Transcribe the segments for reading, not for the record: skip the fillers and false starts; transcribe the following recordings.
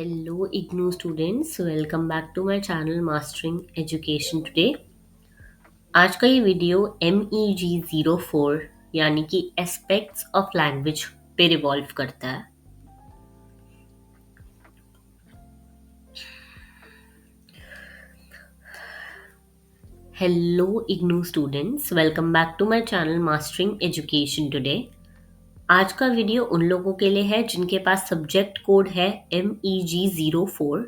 Hello, IGNU students. Welcome back to my channel Mastering Education Today. आज का ये video MEG04 यानी कि एस्पेक्ट्स ऑफ लैंग्वेज पे रिवॉल्व करता है। Hello IGNU students, welcome back to my channel mastering education today. आज का वीडियो उन लोगों के लिए है जिनके पास सब्जेक्ट कोड है MEG04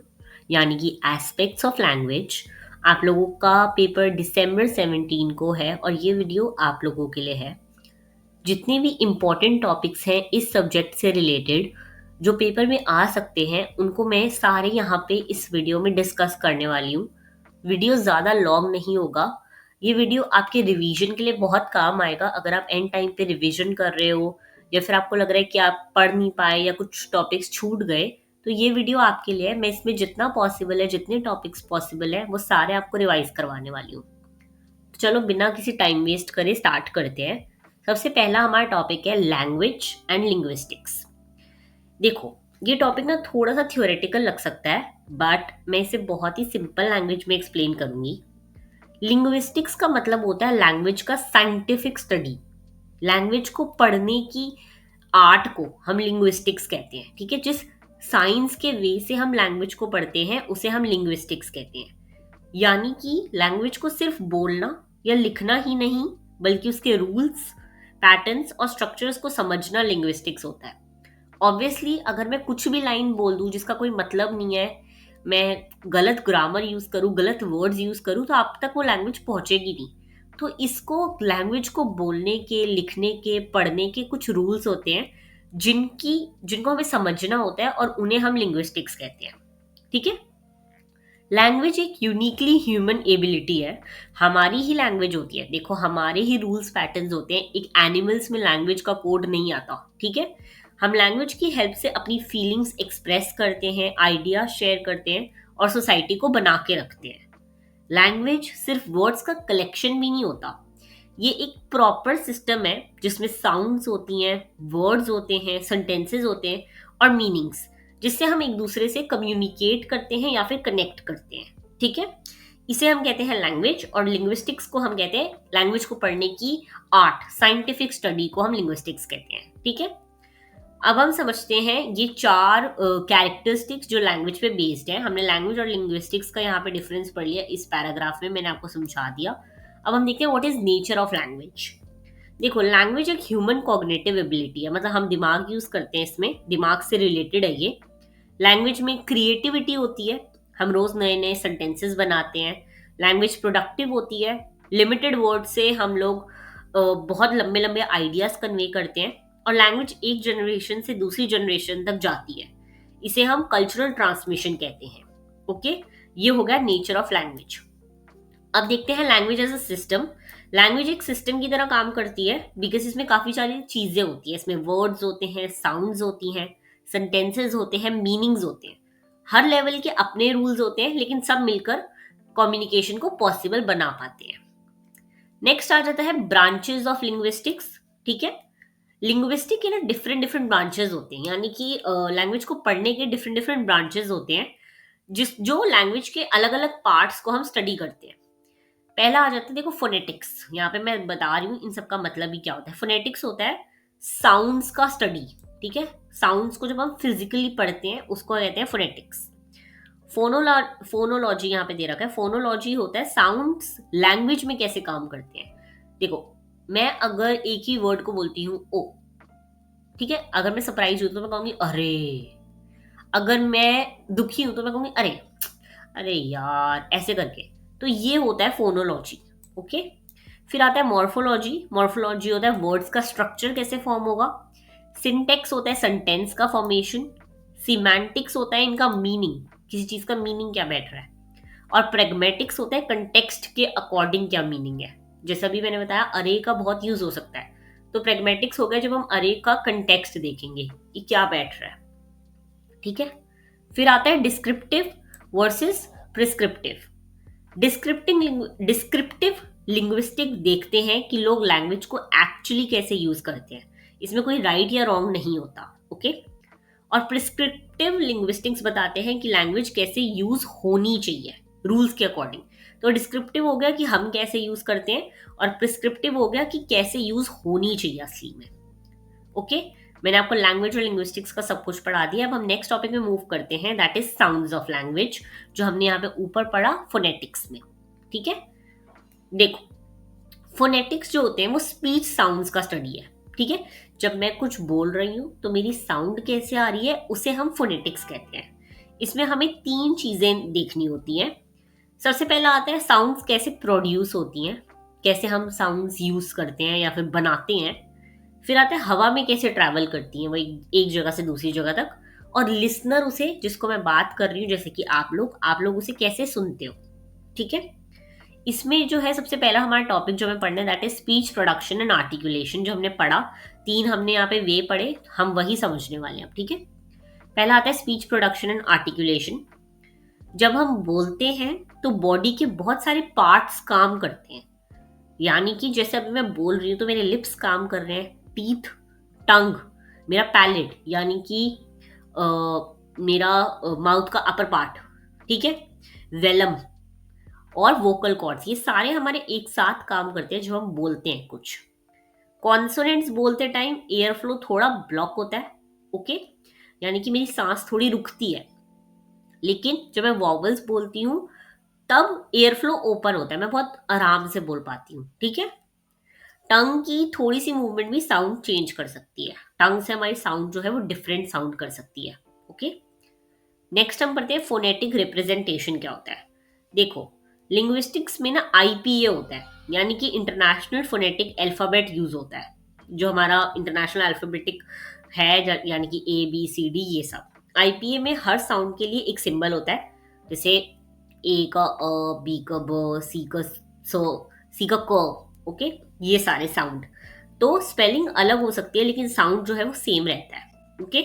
यानी कि एस्पेक्ट्स ऑफ लैंग्वेज। आप लोगों का पेपर दिसंबर 17 को है और ये वीडियो आप लोगों के लिए है। जितने भी इम्पोर्टेंट टॉपिक्स हैं इस सब्जेक्ट से रिलेटेड जो पेपर में आ सकते हैं उनको मैं सारे यहाँ पे इस वीडियो में डिस्कस करने वाली हूँ। वीडियो ज़्यादा लॉन्ग नहीं होगा। ये वीडियो आपके रिवीजन के लिए बहुत काम आएगा। अगर आप एंड टाइम पे रिवीजन कर रहे हो या फिर आपको लग रहा है कि आप पढ़ नहीं पाए या कुछ टॉपिक्स छूट गए, तो ये वीडियो आपके लिए है। मैं इसमें जितना पॉसिबल है, जितने टॉपिक्स पॉसिबल है, वो सारे आपको रिवाइज करवाने वाली हूँ। तो चलो बिना किसी टाइम वेस्ट करे स्टार्ट करते हैं। सबसे पहला हमारा टॉपिक है लैंग्वेज एंड लिंग्विस्टिक्स। देखो, ये टॉपिक ना थोड़ा सा थ्योरेटिकल लग सकता है, बट मैं इसे बहुत ही सिंपल लैंग्वेज में एक्सप्लेन करूंगी। लिंग्विस्टिक्स का मतलब होता है लैंग्वेज का साइंटिफिक स्टडी। लैंग्वेज को पढ़ने की आर्ट को हम लिंग्विस्टिक्स कहते हैं। ठीक है, जिस साइंस के वे से हम लैंग्वेज को पढ़ते हैं उसे हम लिंग्विस्टिक्स कहते हैं। यानी कि लैंग्वेज को सिर्फ बोलना या लिखना ही नहीं, बल्कि उसके रूल्स, पैटर्न्स और स्ट्रक्चर्स को समझना लिंग्विस्टिक्स होता है। ऑब्वियसली अगर मैं कुछ भी लाइन बोल दूं जिसका कोई मतलब नहीं है, मैं गलत ग्रामर यूज करूं, गलत वर्ड्स यूज करूं, तो आप तक वो लैंग्वेज पहुंचेगी नहीं। तो इसको, लैंग्वेज को बोलने के, लिखने के, पढ़ने के कुछ रूल्स होते हैं जिनको हमें समझना होता है और उन्हें हम लिंग्विस्टिक्स कहते हैं। ठीक है, लैंग्वेज एक यूनिकली ह्यूमन एबिलिटी है। हमारी ही लैंग्वेज होती है। देखो, हमारे ही रूल्स पैटर्न्स होते हैं। एक एनिमल्स में लैंग्वेज का कोड नहीं आता। ठीक है, हम लैंग्वेज की हेल्प से अपनी फीलिंग्स एक्सप्रेस करते हैं, आइडिया शेयर करते हैं और सोसाइटी को बना के रखते हैं। लैंग्वेज सिर्फ वर्ड्स का कलेक्शन भी नहीं होता। ये एक प्रॉपर सिस्टम है जिसमें साउंड्स होती हैं, वर्ड्स होते हैं, सेंटेंसेस होते हैं और मीनिंग्स, जिससे हम एक दूसरे से कम्युनिकेट करते हैं या फिर कनेक्ट करते हैं। ठीक है, इसे हम कहते हैं लैंग्वेज, और लिंग्विस्टिक्स को हम कहते हैं लैंग्वेज को पढ़ने की आर्ट, साइंटिफिक स्टडी को हम लिंग्विस्टिक्स कहते हैं। ठीक है, अब हम समझते हैं ये चार कैरेक्टरिस्टिक्स जो लैंग्वेज पे बेस्ड है। हमने लैंग्वेज और लिंग्विस्टिक्स का यहाँ पे डिफरेंस पढ़ लिया इस पैराग्राफ में, मैंने आपको समझा दिया। अब हम देखते हैं what is nature of language. देखो, लैंग्वेज एक ह्यूमन कॉग्निटिव एबिलिटी है, मतलब हम दिमाग यूज करते हैं, इसमें दिमाग से रिलेटेड है ये। लैंग्वेज में क्रिएटिविटी होती है, हम रोज नए नए सेंटेंसेस बनाते हैं। लैंग्वेज प्रोडक्टिव होती है, लिमिटेड वर्ड से हम लोग बहुत लंबे लंबे आइडियाज कन्वे करते हैं। और लैंग्वेज एक जनरेशन से दूसरी जनरेशन तक जाती है। इसे हम कल्चरल ट्रांसमिशन कहते हैं। ओके, ये हो गया नेचर ऑफ लैंग्वेज। अब देखते हैं language as a system. Language एक सिस्टम की तरह काम करती है बिकॉज इसमें काफी सारी चीजें होती है। इसमें वर्ड्स होते हैं, साउंड्स होती हैं, सेंटेंसेस होते हैं, मीनिंग्स होते हैं। हर लेवल के अपने रूल्स होते हैं, लेकिन सब मिलकर कम्युनिकेशन को पॉसिबल बना पाते हैं। नेक्स्ट आ जाता है ब्रांचेस ऑफ लिंग्विस्टिक्स। ठीक है, लिंग्विस्टिक के ना डिफरेंट डिफरेंट ब्रांचेस होते हैं, यानी कि लैंग्वेज को पढ़ने के डिफरेंट डिफरेंट ब्रांचेस होते हैं जो लैंग्वेज के अलग अलग पार्ट्स को हम स्टडी करते हैं। पहला आ जाता है, देखो, फोनेटिक्स। यहाँ पे मैं बता रही हूँ इन सब का मतलब ही क्या होता है। फोनेटिक्स होता है साउंड्स का स्टडी। ठीक है, साउंड्स को जब हम फिजिकली पढ़ते हैं उसको कहते हैं फोनेटिक्स। फोनोलॉजी यहाँ पे दे रखा है। फोनोलॉजी होता है साउंड्स लैंग्वेज में कैसे काम करते हैं। देखो, मैं अगर एक ही वर्ड को बोलती हूँ ओ, ठीक है, अगर मैं सरप्राइज हूँ तो मैं कहूंगी अरे। अगर मैं दुखी हूं तो मैं कहूंगी अरे, अरे यार, ऐसे करके। तो ये होता है फोनोलॉजी। ओके, फिर आता है मॉर्फोलॉजी। मॉर्फोलॉजी होता है वर्ड्स का स्ट्रक्चर कैसे फॉर्म होगा। सिंटेक्स होता है सेंटेंस का फॉर्मेशन। सिमेंटिक्स होता है इनका मीनिंग, किसी चीज का मीनिंग क्या बैठ रहा है। और प्रेगमेटिक्स होता है कंटेक्स्ट के अकॉर्डिंग क्या मीनिंग है। जैसा भी मैंने बताया, अरे का बहुत यूज हो सकता है। तो प्रेगमेटिक्स हो गया जब हम अरे का कंटेक्स्ट देखेंगे कि क्या बैठ रहा है। ठीक है, फिर आता है descriptive versus prescriptive. Descriptive linguistic देखते हैं कि लोग लैंग्वेज को एक्चुअली कैसे यूज करते हैं। इसमें कोई राइट या रॉन्ग नहीं होता। ओके, और प्रिस्क्रिप्टिव लिंग्विस्टिक्स बताते हैं कि लैंग्वेज कैसे यूज होनी चाहिए रूल्स के अकॉर्डिंग। तो डिस्क्रिप्टिव हो गया कि हम कैसे यूज करते हैं, और प्रिस्क्रिप्टिव हो गया कि कैसे यूज होनी चाहिए असली में। ओके, मैंने आपको लैंग्वेज और लिंग्विस्टिक्स का सब कुछ पढ़ा दिया। अब हम नेक्स्ट टॉपिक में मूव करते हैं, that is sounds of language, जो हमने यहाँ पे ऊपर पढ़ा फोनेटिक्स में। ठीक है, देखो फोनेटिक्स जो होते हैं वो स्पीच साउंड्स का स्टडी है। ठीक है, जब मैं कुछ बोल रही हूँ तो मेरी साउंड कैसे आ रही है उसे हम फोनेटिक्स कहते हैं। इसमें हमें 3 चीजें देखनी होती हैं। सबसे पहला आता है साउंड्स कैसे प्रोड्यूस होती हैं, कैसे हम साउंड्स यूज करते हैं या फिर बनाते हैं। फिर आता है हवा में कैसे ट्रैवल करती हैं वही एक जगह से दूसरी जगह तक, और लिसनर उसे, जिसको मैं बात कर रही हूँ जैसे कि आप लोग उसे कैसे सुनते हो। ठीक है, इसमें जो है सबसे पहला हमारा टॉपिक जो हमें पढ़ना है that is speech production and articulation. जो हमने पढ़ा 3 हमने यहाँ पे वे पढ़े, हम वही समझने वाले हैं अब। ठीक है, पहला आता है स्पीच प्रोडक्शन एंड आर्टिकुलेशन। जब हम बोलते हैं तो बॉडी के बहुत सारे पार्ट्स काम करते हैं, यानी कि जैसे अभी मैं बोल रही हूँ तो मेरे लिप्स काम कर रहे हैं, टीथ, टंग, मेरा पैलेट यानी कि अ, मेरा माउथ का अपर पार्ट, ठीक है, वेलम और वोकल कॉर्ड्स, ये सारे हमारे एक साथ काम करते हैं जब हम बोलते हैं कुछ। कॉन्सोनेंट्स बोलते टाइम एयर फ्लो थोड़ा ब्लॉक होता है, ओके, यानी कि मेरी सांस थोड़ी रुकती है। लेकिन जब मैं वॉवल्स बोलती हूँ तब एयर फ्लो ओपन होता है, मैं बहुत आराम से बोल पाती हूँ। ठीक है, टंग की थोड़ी सी मूवमेंट भी साउंड चेंज कर सकती है, टंग से हमारी साउंड जो है वो डिफरेंट साउंड कर सकती है। ओके, नेक्स्ट हम पढ़ते हैं फोनेटिक रिप्रेजेंटेशन क्या होता है। देखो लिंग्विस्टिक्स में ना आईपीए होता है, यानी कि इंटरनेशनल फोनेटिक अल्फाबेट यूज होता है, जो हमारा इंटरनेशनल अल्फाबेटिक है, यानी कि ए बी सी डी ये सब। आईपीए में हर साउंड के लिए एक सिंबल होता है, जैसे ए का अ, बी का ब, सी का स, सी का क, ओके, ये सारे साउंड। तो स्पेलिंग अलग हो सकती है लेकिन साउंड जो है वो सेम रहता है। ओके,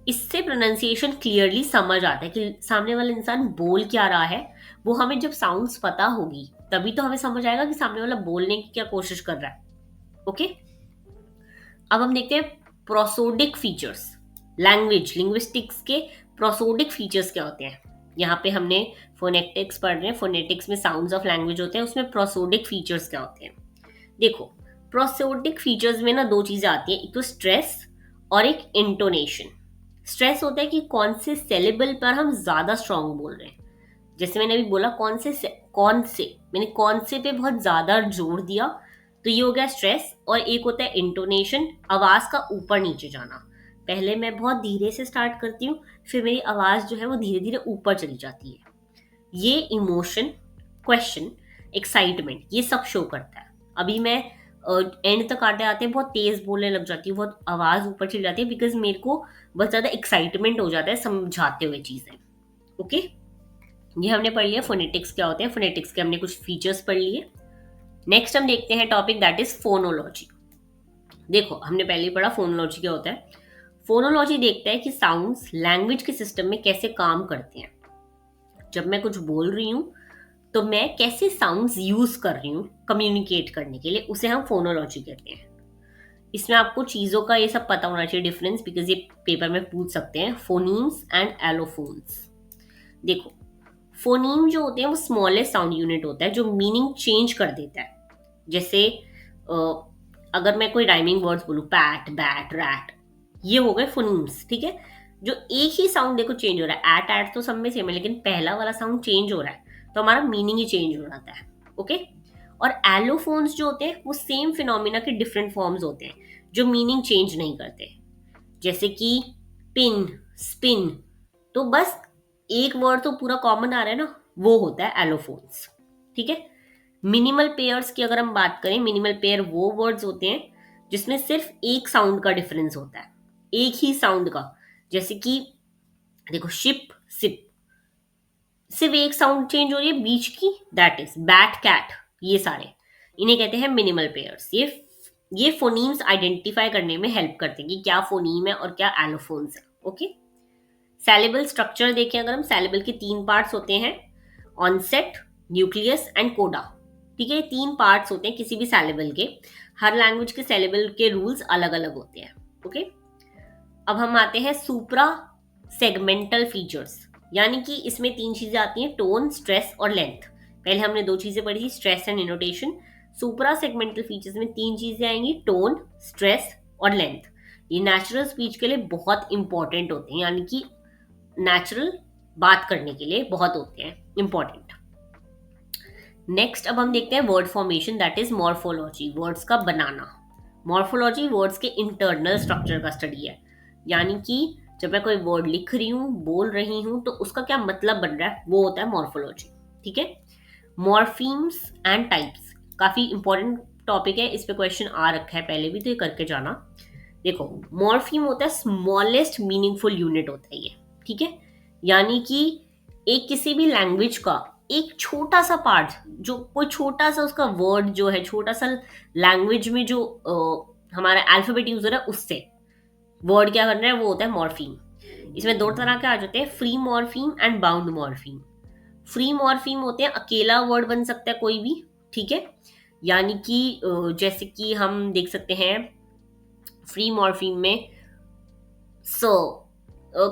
इससे प्रोनाउंसिएशन क्लियरली समझ आता है कि सामने वाला इंसान बोल क्या रहा है। वो हमें जब साउंड्स पता होगी तभी तो हमें समझ आएगा कि सामने वाला बोलने की क्या कोशिश कर रहा है। ओके, अब हम देखते हैं प्रोसोडिक फीचर्स। लैंग्वेज लिंग्विस्टिक्स के प्रोसोडिक फीचर्स क्या होते हैं। यहाँ पे हमने फोनेटिक्स पढ़ रहे हैं, फोनेटिक्स में साउंड्स ऑफ लैंग्वेज होते हैं, उसमें प्रोसोडिक फीचर्स क्या होते हैं। देखो प्रोसोडिक फीचर्स में ना 2 चीजें आती हैं, एक तो स्ट्रेस और एक इंटोनेशन। स्ट्रेस होता है कि कौन से सेलेबल पर हम ज्यादा स्ट्रांग बोल रहे हैं। जैसे मैंने अभी बोला मैंने कौन से पे बहुत ज्यादा जोर दिया, तो ये हो गया स्ट्रेस। और एक होता है इंटोनेशन, आवाज का ऊपर नीचे जाना। पहले मैं बहुत धीरे से स्टार्ट करती हूँ, फिर मेरी आवाज जो है वो धीरे धीरे ऊपर चली जाती है। ये इमोशन, क्वेश्चन, एक्साइटमेंट, ये सब शो करता है। अभी मैं एंड तक आते आते बहुत तेज बोलने लग जाती हूँ, बहुत आवाज ऊपर चली जाती है, बिकॉज मेरे को बहुत ज्यादा एक्साइटमेंट हो जाता है समझाते हुए चीजें। ओके, ये हमने पढ़ लिया फोनेटिक्स क्या होते हैं, फोनेटिक्स के हमने कुछ फीचर्स पढ़ लिए। नेक्स्ट हम देखते हैं टॉपिक दैट इज फोनोलॉजी। देखो हमने पहले ही पढ़ा फोनोलॉजी क्या होता है। फोनोलॉजी देखता है कि साउंड्स लैंग्वेज के सिस्टम में कैसे काम करते हैं। जब मैं कुछ बोल रही हूँ तो मैं कैसे साउंड्स यूज कर रही हूँ कम्युनिकेट करने के लिए, उसे हम फोनोलॉजी कहते हैं। इसमें आपको चीजों का ये सब पता होना चाहिए डिफरेंस, बिकॉज ये पेपर में पूछ सकते हैं, फोनीम्स एंड एलोफोन्स। देखो फोनीम जो होते हैं वो स्मॉलेस्ट साउंड यूनिट होता है जो मीनिंग चेंज कर देता है। जैसे अगर मैं कोई राइमिंग वर्ड्स बोलूँ, पैट, बैट, रैट, ये हो गए फोनीम्स। ठीक है, जो एक ही साउंड देखो चेंज हो रहा है, एट एट तो सब में सेम है, लेकिन पहला वाला साउंड चेंज हो रहा है तो हमारा मीनिंग ही चेंज हो जाता है। ओके, और एलोफोन्स जो होते हैं वो सेम फिनोमिना के डिफरेंट फॉर्म्स होते हैं जो मीनिंग चेंज नहीं करते, जैसे कि पिन, स्पिन। तो बस एक वर्ड तो पूरा कॉमन आ रहा है ना, वो होता है एलोफोन्स। ठीक है, मिनिमल पेयर्स की अगर हम बात करें, मिनिमल पेयर वो वर्ड्स होते हैं जिसमें सिर्फ एक साउंड का डिफरेंस होता है, एक ही साउंड का। जैसे कि देखो शिप, सिप, सिर्फ एक साउंड चेंज हो रही है बीच की, दैट इज बैट, कैट, ये सारे, इन्हें कहते हैं मिनिमल पेयर्स। ये फोनीम्स आइडेंटिफाई करने में हेल्प करते हैं कि क्या फोनीम है और क्या एलोफोन्स है। ओके, सैलिबल स्ट्रक्चर देखें अगर हम, सैलिबल के 3 पार्ट्स होते हैं, ऑनसेट, न्यूक्लियस एंड कोडा। ठीक है, 3 पार्ट्स होते हैं किसी भी सैलिबल के। हर लैंग्वेज के सैलिबल के रूल्स अलग अलग होते हैं। ओके, अब हम आते हैं सुप्रा सेगमेंटल फीचर्स, यानी कि इसमें 3 चीजें आती हैं, टोन, स्ट्रेस और लेंथ। पहले हमने 2 चीजें पढ़ी थी, stress and intonation. Suprasegmental features में 3 चीजें आएंगी, टोन, स्ट्रेस और लेंथ। ये नेचुरल स्पीच के लिए बहुत इंपॉर्टेंट होते हैं, यानी कि नेचुरल बात करने के लिए बहुत होते हैं इंपॉर्टेंट। नेक्स्ट अब हम देखते हैं word formation, that is morphology, words का बनाना। मॉर्फोलॉजी वर्ड्स के इंटरनल स्ट्रक्चर का स्टडी है, यानी कि जब मैं कोई वर्ड लिख रही हूँ, बोल रही हूँ, तो उसका क्या मतलब बन रहा है, वो होता है मॉर्फोलॉजी। ठीक है। मॉर्फीम्स एंड टाइप्स काफी इंपॉर्टेंट टॉपिक है, इस पे क्वेश्चन आ रखा है पहले भी, तो ये करके जाना। देखो, मॉर्फीम होता है स्मॉलेस्ट मीनिंगफुल यूनिट होता है ये। ठीक है। यानी कि एक किसी भी लैंग्वेज का एक छोटा सा पार्ट, जो कोई छोटा सा उसका वर्ड जो है, छोटा सा लैंग्वेज में जो हमारा अल्फाबेट यूज हो रहा है, उससे वर्ड क्या बन रहा है, वो होता है मॉर्फीम। इसमें 2 तरह के आ जाते हैं, free morpheme and bound morpheme. Free morpheme होते हैं अकेला वर्ड बन सकता है कोई भी। ठीक है। यानी कि जैसे कि हम देख सकते हैं फ्री मॉर्फीम में सो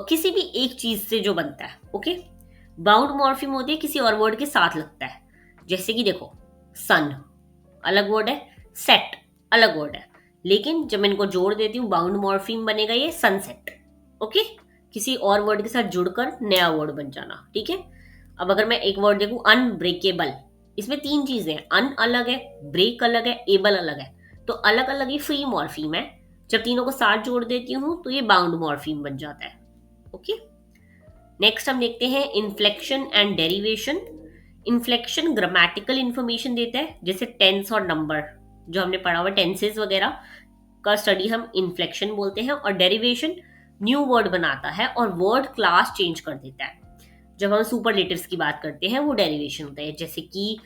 किसी भी एक चीज से जो बनता है। ओके। बाउंड मॉर्फीम होती है किसी और वर्ड के साथ लगता है, जैसे कि देखो, सन अलग वर्ड है, सेट अलग वर्ड है, लेकिन जब मैं इनको जोड़ देती हूँ बाउंड मॉर्फीम बनेगा ये सनसेट। ओके। किसी और वर्ड के साथ जुड़कर नया वर्ड बन जाना। ठीक है। अब अगर मैं एक वर्ड देखूं, अनब्रेकेबल, इसमें 3 चीजें हैं, अन अलग है, ब्रेक अलग है, एबल अलग है, तो अलग अलग ही फ्री मॉर्फीम है। जब तीनों को साथ जोड़ देती हूँ तो ये बाउंड मॉर्फीम बन जाता है। ओके। नेक्स्ट हम देखते हैं inflection and derivation. Inflection grammatical information देता है, जैसे टेंस और नंबर जो हमने पढ़ा हुआ, टेंसेस वगैरह का स्टडी हम इन्फ्लेक्शन बोलते हैं। और डेरिवेशन न्यू वर्ड बनाता है और वर्ड क्लास चेंज कर देता है। जब हम सुपरलेटिव्स की बात करते हैं वो डेरिवेशन होता है, जैसे कि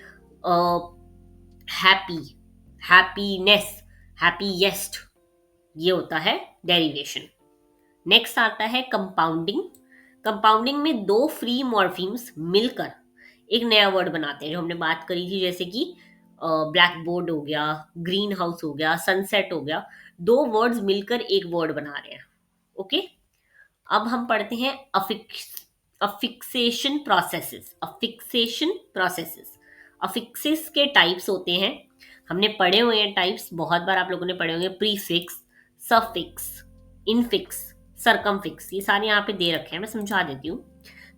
हैप्पी, हैप्पीनेस, हैप्पीएस्ट, ये होता है डेरिवेशन। नेक्स्ट आता है कंपाउंडिंग। कंपाउंडिंग में 2 फ्री मॉर्फीम्स मिलकर एक नया वर्ड बनाते हैं, जो हमने बात करी थी, जैसे कि ब्लैक बोर्ड हो गया, ग्रीन हाउस हो गया, सनसेट हो गया। 2 वर्ड्स मिलकर एक वर्ड बना रहे हैं। ओके। अब हम पढ़ते हैं अफिक्सेशन प्रोसेसेस। अफिक्सेशन प्रोसेसेस, अफिक्सेस के टाइप्स होते हैं, हमने पढ़े हुए हैं टाइप्स, बहुत बार आप लोगों ने पढ़े होंगे, प्रीफिक्स, सफिक्स, इनफिक्स, सरकमफिक्स, ये सारे यहाँ पे दे रखे हैं, मैं समझा देती हूँ।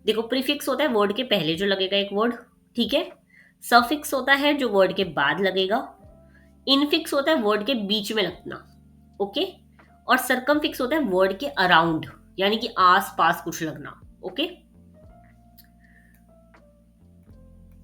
देखो, प्रीफिक्स होता है वर्ड के पहले जो लगेगा एक वर्ड। ठीक है। सफिक्स होता है जो वर्ड के बाद लगेगा। इनफिक्स होता है वर्ड के बीच में लगना। ओके। और सरकमफिक्स होता है वर्ड के अराउंड, यानी कि आस पास कुछ लगना। ओके।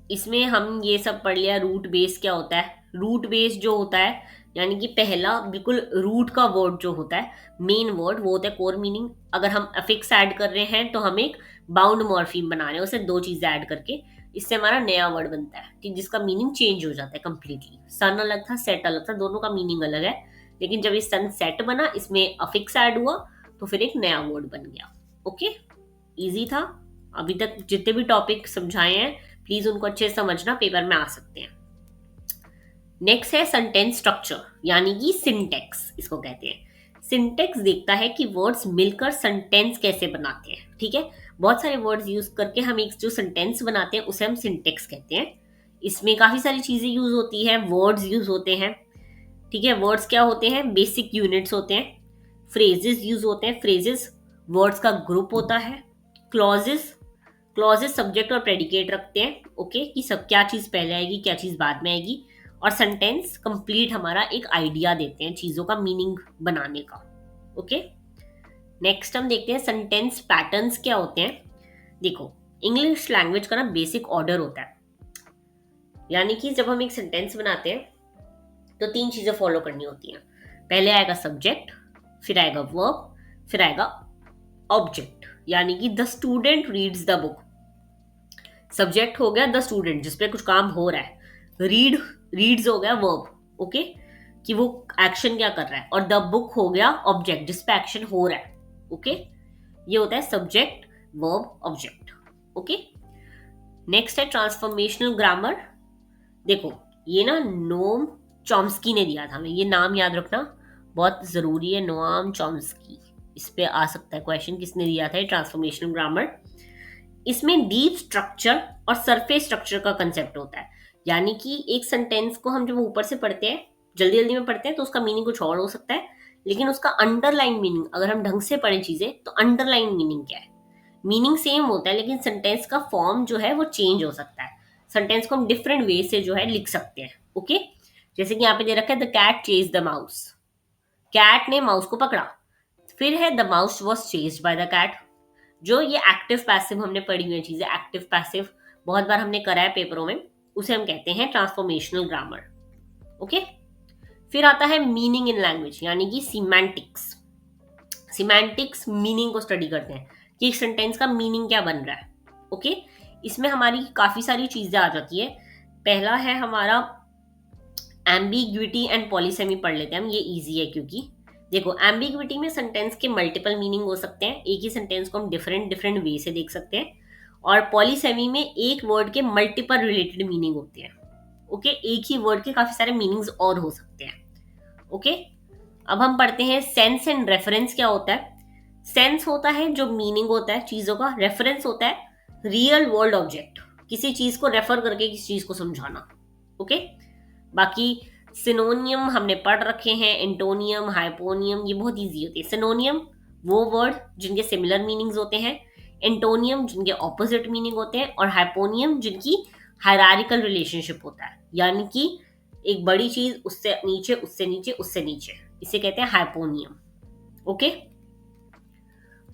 इसमें हम ये सब पढ़ लिया। रूट बेस क्या होता है, रूट बेस जो होता है, यानी कि पहला बिल्कुल रूट का वर्ड जो होता है, मेन वर्ड, वो होता है कोर मीनिंग। अगर हम अफिक्स ऐड कर रहे हैं तो हम एक बाउंड मॉर्फीम बना रहे हैं, उसे 2 चीजें ऐड करके, इससे हमारा नया वर्ड बनता है, ठीक, जिसका मीनिंग चेंज हो जाता है कंप्लीटली। सन अलग था, सेट अलग था, दोनों का मीनिंग अलग है, लेकिन जब ये सन सेट बना, इसमें अफिक्स ऐड हुआ, तो फिर एक नया वर्ड बन गया। ओके। इजी था। अभी तक जितने भी टॉपिक समझाए हैं, प्लीज उनको अच्छे से समझना, पेपर में आ सकते हैं। नेक्स्ट है सेंटेंस स्ट्रक्चर, यानी कि सिंटेक्स इसको कहते हैं। सिंटेक्स देखता है कि वर्ड्स मिलकर सेंटेंस कैसे बनाते हैं। ठीक है। बहुत सारे वर्ड्स यूज करके हम एक जो सेंटेंस बनाते हैं उसे हम सिंटेक्स कहते हैं। इसमें काफी सारी चीजें यूज होती है, वर्ड्स यूज होते हैं। ठीक है। वर्ड्स क्या होते हैं, बेसिक यूनिट्स होते हैं। फ्रेजेस यूज होते हैं, फ्रेजेस वर्ड्स का ग्रुप होता है। क्लॉजेस, क्लॉजेस सब्जेक्ट और प्रेडिकेट रखते हैं। ओके। कि सब क्या चीज पहले आएगी, क्या चीज बाद में आएगी। और सेंटेंस कंप्लीट हमारा एक आइडिया देते हैं चीजों का मीनिंग बनाने का। ओके। नेक्स्ट हम देखते हैं सेंटेंस पैटर्न्स क्या होते हैं। देखो, इंग्लिश लैंग्वेज का ना बेसिक ऑर्डर होता है, यानी कि जब हम एक सेंटेंस बनाते हैं तो 3 चीजें फॉलो करनी होती हैं। पहले आएगा सब्जेक्ट, फिर आएगा वर्ब, फिर आएगा ऑब्जेक्ट, यानी कि the student reads the book. Subject हो गया द स्टूडेंट, जिसपे कुछ काम हो रहा है। रीड्स हो गया वर्ब, ओके, कि वो एक्शन क्या कर रहा है। और द बुक हो गया ऑब्जेक्ट, जिसपे एक्शन हो रहा है। ओके। ये होता है subject, verb, object. Okay. Next है ट्रांसफॉर्मेशनल ग्रामर। देखो, ये ना नोम चॉम्स्की ने दिया था हमें, ये नाम याद रखना बहुत जरूरी है, नोआम चॉम्स्की। इस पे आ सकता है क्वेश्चन, किसने दिया था ये ट्रांसफॉर्मेशनल ग्रामर। इसमें डीप स्ट्रक्चर और सरफेस स्ट्रक्चर का कंसेप्ट होता है, यानी कि एक सेंटेंस को हम जब ऊपर से पढ़ते हैं, जल्दी जल्दी में पढ़ते हैं, तो उसका मीनिंग कुछ और हो सकता है, लेकिन उसका अंडरलाइन मीनिंग अगर हम ढंग से पढ़ें चीजें तो अंडरलाइन मीनिंग क्या है, मीनिंग सेम होता है, लेकिन सेंटेंस का फॉर्म जो है वो चेंज हो सकता है। सेंटेंस को हम डिफरेंट वे से जो है लिख सकते हैं। ओके, जैसे कि यहाँ पे दे रखा है the cat chase the mouse, cat ने माउस को पकड़ा। फिर है the mouse was chased by the cat. जो ये एक्टिव पैसिव हमने पढ़ी हुई चीजें, एक्टिव पैसिव बहुत बार हमने करा है पेपरों में, उसे हम कहते हैं ट्रांसफॉर्मेशनल ग्रामर। ओके, फिर आता है मीनिंग इन लैंग्वेज, यानी कि सीमेंटिक्स। सीमेंटिक्स मीनिंग को स्टडी करते हैं कि एक सेंटेंस का मीनिंग क्या बन रहा है। ओके, इसमें हमारी काफी सारी चीजें आ जाती है। पहला है हमारा एम्बिग्विटी एंड पॉलीसेमी, पढ़ लेते हैं हम, ये इजी है क्योंकि देखो एम्बिग्विटी में सेंटेंस के मल्टीपल मीनिंग हो सकते हैं, एक ही सेंटेंस को हम डिफरेंट डिफरेंट वे से देख सकते हैं। और पॉलीसेमी में एक वर्ड के मल्टीपल रिलेटेड मीनिंग होते हैं। ओके, एक ही वर्ड के काफी सारे मीनिंग्स और हो सकते हैं। ओके, अब हम पढ़ते हैं सेंस एंड रेफरेंस क्या होता है। सेंस होता है जो मीनिंग होता है चीजों का, रेफरेंस होता है रियल वर्ल्ड ऑब्जेक्ट, किसी चीज को रेफर करके किसी चीज को समझाना। ओके, बाकी सिनोनियम हमने पढ़ रखे हैं, एंटोनियम, हाइपोनियम, ये बहुत इजी होती है। सिनोनियम वो वर्ड जिनके सिमिलर मीनिंग्स होते हैं, एंटोनियम जिनके ऑपोजिट मीनिंग होते हैं, और हाइपोनियम जिनकी हायरार्किकल रिलेशनशिप होता है, यानी कि एक बड़ी चीज उससे नीचे, उससे नीचे, उससे नीचे, इसे कहते हैं हाइपोनियम। ओके,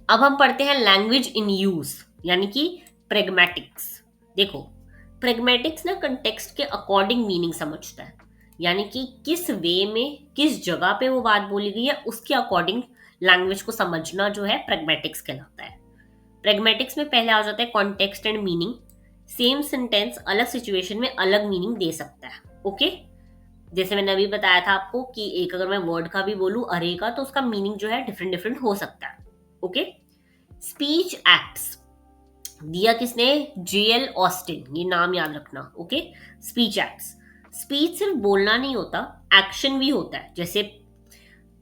अब हम पढ़ते हैं लैंग्वेज इन यूज, यानी कि प्रेगमेटिक्स। देखो प्रेगमेटिक्स ना कंटेक्स्ट के अकॉर्डिंग मीनिंग समझता है, यानी कि किस वे में किस जगह पे वो बात बोली गई है उसके अकॉर्डिंग लैंग्वेज को समझना जो है प्रेगमेटिक्स कहलाता है। प्रेगमेटिक्स में पहले आ जाता है context and meaning. Same sentence अलग सिचुएशन में अलग मीनिंग दे सकता है। ओके, जैसे मैंने अभी बताया था आपको कि एक अगर मैं वर्ड का भी बोलूं अरे का, तो उसका मीनिंग जो है डिफरेंट डिफरेंट हो सकता है। ओके, स्पीच एक्ट्स दिया किसने, जेएल ऑस्टिन, ये नाम याद रखना। ओके, स्पीच एक्ट्स, स्पीच सिर्फ बोलना नहीं होता, एक्शन भी होता है। जैसे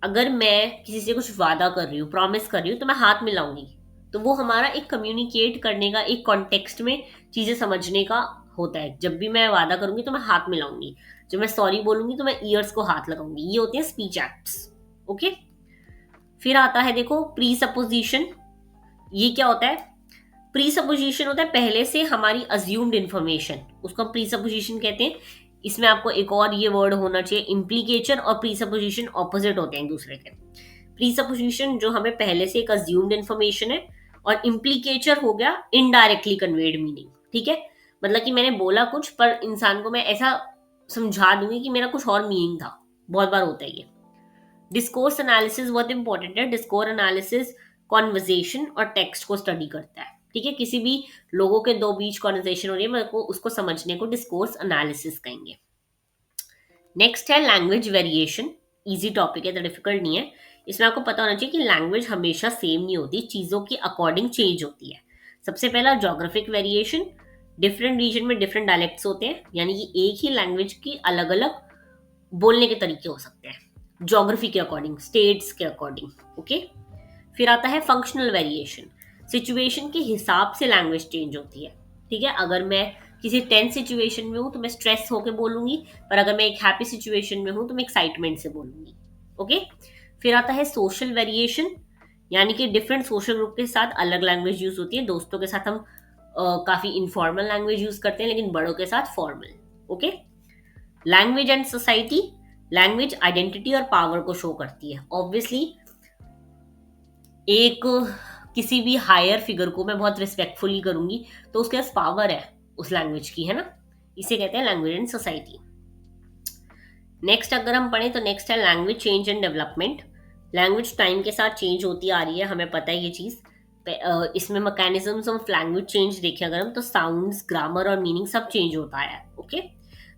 अगर मैं किसी से कुछ वादा कर रही हूँ, प्रॉमिस कर रही हूँ, तो मैं हाथ मिलाऊंगी, तो वो हमारा एक कम्युनिकेट करने का, एक कॉन्टेक्स्ट में चीजें समझने का होता है। जब भी मैं वादा करूंगी तो मैं हाथ मिलाऊंगी, जब मैं सॉरी बोलूंगी तो मैं ईयर्स को हाथ लगाऊंगी, ये होते हैं स्पीच एक्ट्स। ओके, फिर आता है देखो प्री सपोजिशन। ये क्या होता है, प्री सपोजिशन होता है पहले से हमारी अज्यूम्ड इन्फॉर्मेशन, उसको हम प्री सपोजिशन कहते हैं। इसमें आपको एक और ये वर्ड होना चाहिए, इम्प्लीकेशन और प्री सपोजिशन ऑपोजिट होते हैं एक दूसरे के। प्री सपोजिशन जो हमें पहले से एक अज्यूम्ड इन्फॉर्मेशन है, और इम्प्लीकेचर हो गया इनडायरेक्टली कन्वेड मीनिंग। ठीक है, मतलब कि मैंने बोला कुछ पर इंसान को मैं ऐसा समझा दूंगी कि मेरा कुछ और मीनिंग था, बहुत बार होता है ये। डिस्कोर्स एनालिसिस बहुत इंपॉर्टेंट है। डिस्कोर्स एनालिसिस कॉन्वर्जेशन और टेक्स्ट को स्टडी करता है। ठीक है, किसी भी लोगों के दो बीच कॉन्वर्जेशन हो रही है, मेरे को उसको समझने को डिस्कोर्स एनालिसिस कहेंगे। नेक्स्ट है लैंग्वेज वेरिएशन। इजी टॉपिक है, तो डिफिकल्ट नहीं है। इसमें आपको पता होना चाहिए कि लैंग्वेज हमेशा सेम नहीं होती, चीज़ों के अकॉर्डिंग चेंज होती है। सबसे पहला जोग्राफिक वेरिएशन, डिफरेंट रीजन में डिफरेंट डायलेक्ट्स होते हैं, यानी कि एक ही लैंग्वेज की अलग अलग बोलने के तरीके हो सकते हैं ज्योग्राफी के अकॉर्डिंग, स्टेट्स के अकॉर्डिंग। ओके, फिर आता है फंक्शनल वेरिएशन। सिचुएशन के हिसाब से लैंग्वेज चेंज होती है। ठीक है, अगर मैं किसी टेंस सिचुएशन में हूं तो मैं स्ट्रेस होकर बोलूंगी, पर अगर मैं एक हैप्पी सिचुएशन में हूं तो मैं एक्साइटमेंट से बोलूंगी। ओके, फिर आता है सोशल वेरिएशन, यानी कि डिफरेंट सोशल ग्रुप के साथ अलग लैंग्वेज यूज होती है। दोस्तों के साथ हम काफी इनफॉर्मल लैंग्वेज यूज करते हैं, लेकिन बड़ों के साथ formal. Okay, language and society, language identity और पावर को शो करती है। ऑब्वियसली एक किसी भी हायर फिगर को मैं बहुत रिस्पेक्टफुली करूंगी, तो उसके पास पावर है उस लैंग्वेज की, है ना, इसे कहते हैं लैंग्वेज एंड सोसाइटी। नेक्स्ट अगर हम पढ़ें तो नेक्स्ट है language change and development. Language time के साथ चेंज होती आ रही है, हमें पता है ये चीज। इसमें मैकेनिज्म्स ऑफ लैंग्वेज चेंज देखें अगर हम, तो साउंड्स, ग्रामर और मीनिंग सब चेंज होता है। ओके,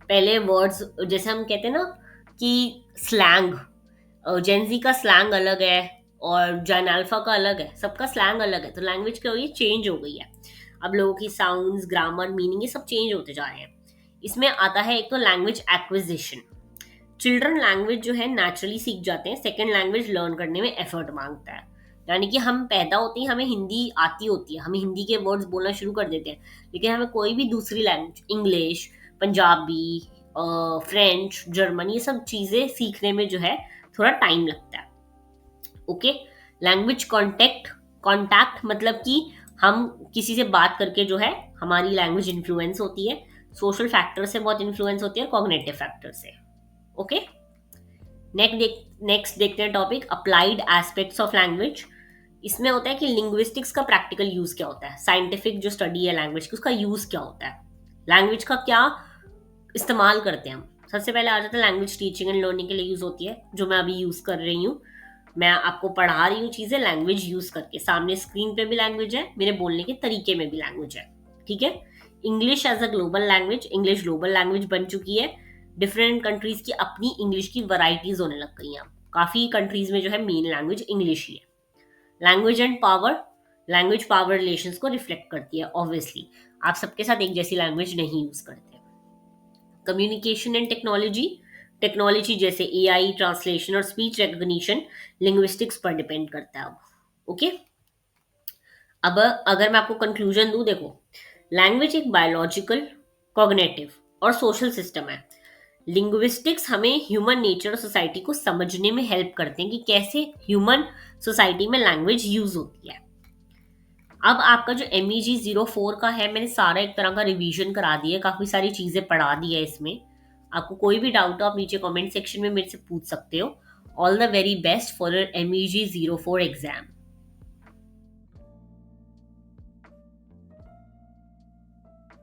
पहले वर्ड्स जैसे हम कहते हैं ना कि स्लैंग, जेंजी का स्लैंग अलग है और जैन अल्फा का अलग है, सबका स्लैंग अलग है, तो लैंग्वेज क्या हुई, चेंज हो गई है। अब लोगों की साउंड्स, ग्रामर, मीनिंग ये सब चेंज होते जा रहे हैं। इसमें आता है एक तो लैंग्वेज एक्विजिशन। चिल्ड्रन लैंग्वेज जो है नेचुरली सीख जाते हैं, सेकेंड लैंग्वेज लर्न करने में एफर्ट मांगता है। यानी कि हम पैदा होते ही हमें हिंदी आती होती है, हमें हिंदी के वर्ड्स बोलना शुरू कर देते हैं, लेकिन हमें कोई भी दूसरी language, English, Punjabi, French, German, ये सब चीज़ें सीखने में जो है थोड़ा टाइम लगता है। ओके। लैंग्वेज कॉन्टेक्ट, कॉन्टैक्ट मतलब कि हम किसी से बात करके जो है हमारी लैंग्वेज इन्फ्लुएंस होती है, सोशल फैक्टर से बहुत इन्फ्लुएंस होती है, कॉग्निटिव फैक्टर से। ओके। नेक्स्ट देखते हैं topic applied aspects of language. इसमें होता है कि लिंग्विस्टिक्स का प्रैक्टिकल यूज क्या होता है, साइंटिफिक जो स्टडी है लैंग्वेज की उसका यूज क्या होता है, लैंग्वेज का क्या इस्तेमाल करते हैं हम। सबसे पहले आ जाता है लैंग्वेज टीचिंग एंड लर्निंग के लिए यूज होती है, जो मैं अभी यूज कर रही हूँ। मैं आपको पढ़ा रही हूँ चीजें लैंग्वेज यूज करके, सामने स्क्रीन पे भी लैंग्वेज है, मेरे बोलने के तरीके में भी लैंग्वेज है। ठीक है। English as a global language, English global language बन चुकी है। डिफरेंट कंट्रीज की अपनी इंग्लिश की वैरायटीज होने लग गई हैं। काफी कंट्रीज में जो है मेन लैंग्वेज इंग्लिश ही है। Language and power, language power relations को रिफ्लेक्ट करती है ऑब्वियसली। आप सबके साथ एक जैसी लैंग्वेज नहीं यूज करते। कम्युनिकेशन एंड टेक्नोलॉजी, टेक्नोलॉजी जैसे एआई, ट्रांसलेशन और स्पीच रिकग्निशन लिंग्विस्टिक्स पर डिपेंड करता है अब। ओके। अब अगर मैं आपको कंक्लूजन दूं, देखो, लैंग्वेज एक बायोलॉजिकल, कॉग्निटिव और सोशल सिस्टम है। लिंग्विस्टिक्स हमें ह्यूमन नेचर और सोसाइटी को समझने में हेल्प करते हैं कि कैसे ह्यूमन सोसाइटी में लैंग्वेज यूज होती है। अब आपका जो MEG04 का है, मैंने सारा एक तरह का रिवीजन करा दिया है, काफ़ी सारी चीज़ें पढ़ा दी है इसमें। आपको कोई भी डाउट हो आप नीचे कमेंट सेक्शन में मेरे से पूछ सकते हो। All the very best for your MEG04 exam.